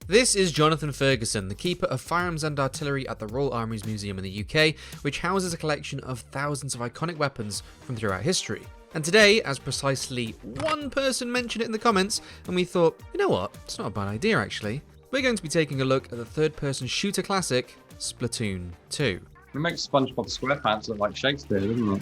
This is Jonathan Ferguson, the Keeper of Firearms and Artillery at the Royal Armouries Museum in the UK, which houses a collection of thousands of iconic weapons from throughout history. And today, as precisely one person mentioned it in the comments, and we thought, you know what, it's not a bad idea actually, we're going to be taking a look at the third-person shooter classic, Splatoon 2. It makes SpongeBob SquarePants look like Shakespeare, doesn't it?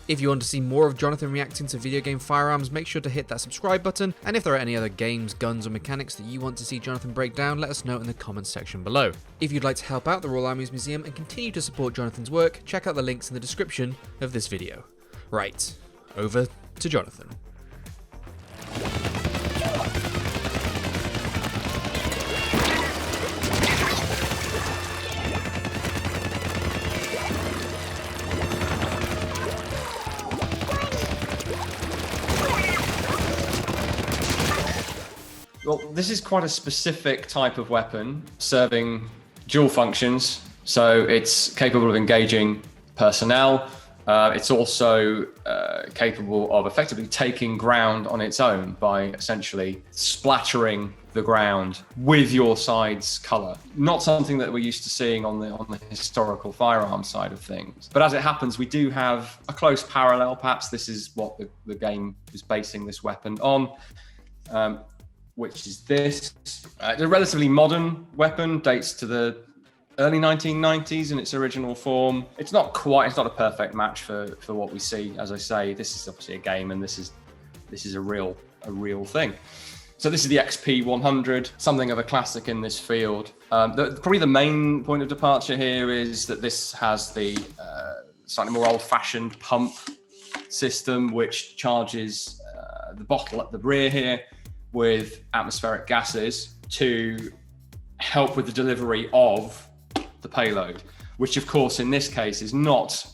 If you want to see more of Jonathan reacting to video game firearms, make sure to hit that subscribe button, and if there are any other games, guns or mechanics that you want to see Jonathan break down, let us know in the comments section below. If you'd like to help out the Royal Armouries Museum and continue to support Jonathan's work, check out the links in the description of this video. Right, over to Jonathan. Well, this is quite a specific type of weapon, serving dual functions. So it's capable of engaging personnel. It's also capable of effectively taking ground on its own by essentially splattering the ground with your side's color. Not something that we're used to seeing on the historical firearm side of things. But as it happens, we do have a close parallel. Perhaps this is what the game is basing this weapon on. Which is this. It's a relatively modern weapon, dates to the early 1990s in its original form. It's not a perfect match for what we see. As I say, this is obviously a game, and this is a real thing. So this is the XP100, something of a classic in this field. Probably the main point of departure here is that this has the slightly more old-fashioned pump system, which charges the bottle at the rear here with atmospheric gases to help with the delivery of the payload, which of course in this case is not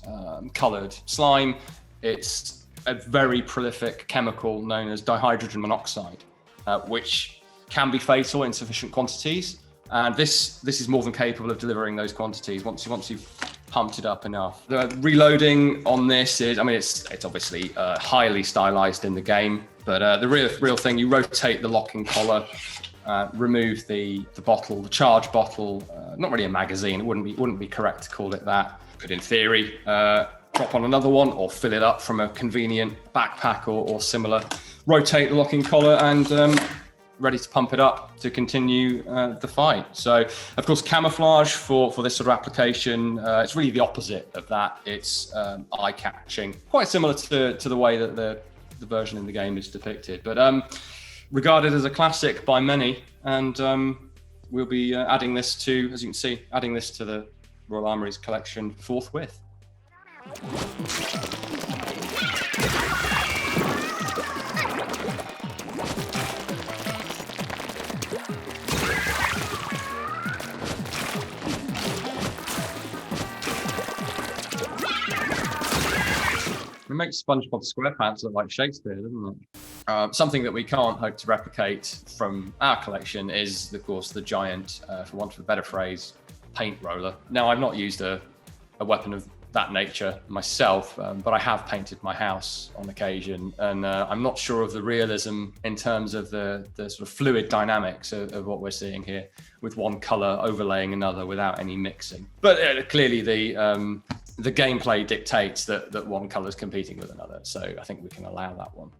coloured slime. It's a very prolific chemical known as dihydrogen monoxide, which can be fatal in sufficient quantities. And this is more than capable of delivering those quantities once you've pumped it up enough. The reloading on this is, I mean, it's obviously highly stylized in the game, but the real thing, you rotate the locking collar, remove the bottle, the charge bottle, not really a magazine. It wouldn't be correct to call it that. Could, in theory, drop on another one or fill it up from a convenient backpack or similar. Rotate the locking collar and ready to pump it up to continue the fight. So, of course, camouflage for this sort of application, it's really the opposite of that. It's eye-catching, quite similar to the way that the version in the game is depicted, but regarded as a classic by many. And we'll be adding this to, as you can see, to the Royal Armouries collection forthwith. It makes SpongeBob SquarePants look like Shakespeare, doesn't it? Something that we can't hope to replicate from our collection is, of course, the giant, for want of a better phrase, paint roller. Now, I've not used a weapon of that nature myself, but I have painted my house on occasion, and I'm not sure of the realism in terms of the sort of fluid dynamics of what we're seeing here, with one color overlaying another without any mixing. But clearly the gameplay dictates that one color is competing with another, so I think we can allow that one.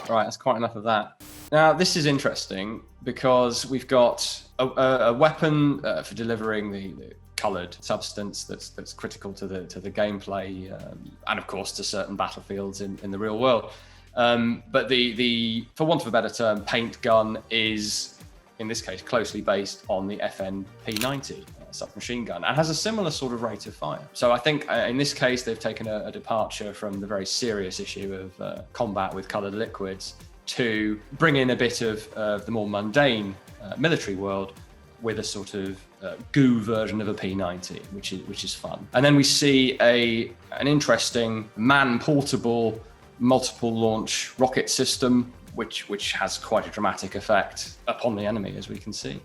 Right, that's quite enough of that. Now, this is interesting because we've got a weapon for delivering the coloured substance that's critical to the gameplay, and of course to certain battlefields in the real world. But the for want of a better term, paint gun is, in this case, closely based on the FN P90 submachine gun and has a similar sort of rate of fire. So I think in this case, they've taken a departure from the very serious issue of combat with coloured liquids to bring in a bit of the more mundane military world with a sort of goo version of a P90, which is fun. And then we see an interesting man-portable multiple launch rocket system, which has quite a dramatic effect upon the enemy, as we can see.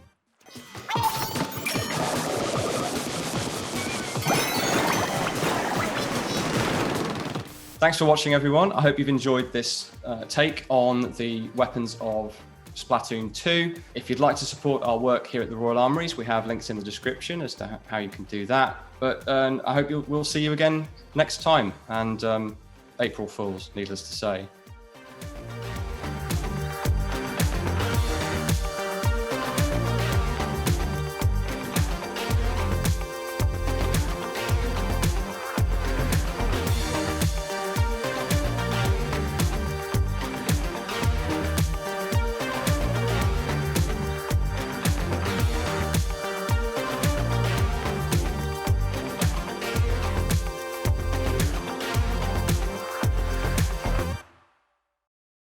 Thanks for watching, everyone. I hope you've enjoyed this take on the weapons of Splatoon 2. If you'd like to support our work here at the Royal Armouries, we have links in the description as to how you can do that. But I hope we'll see you again next time. And April Fools, needless to say.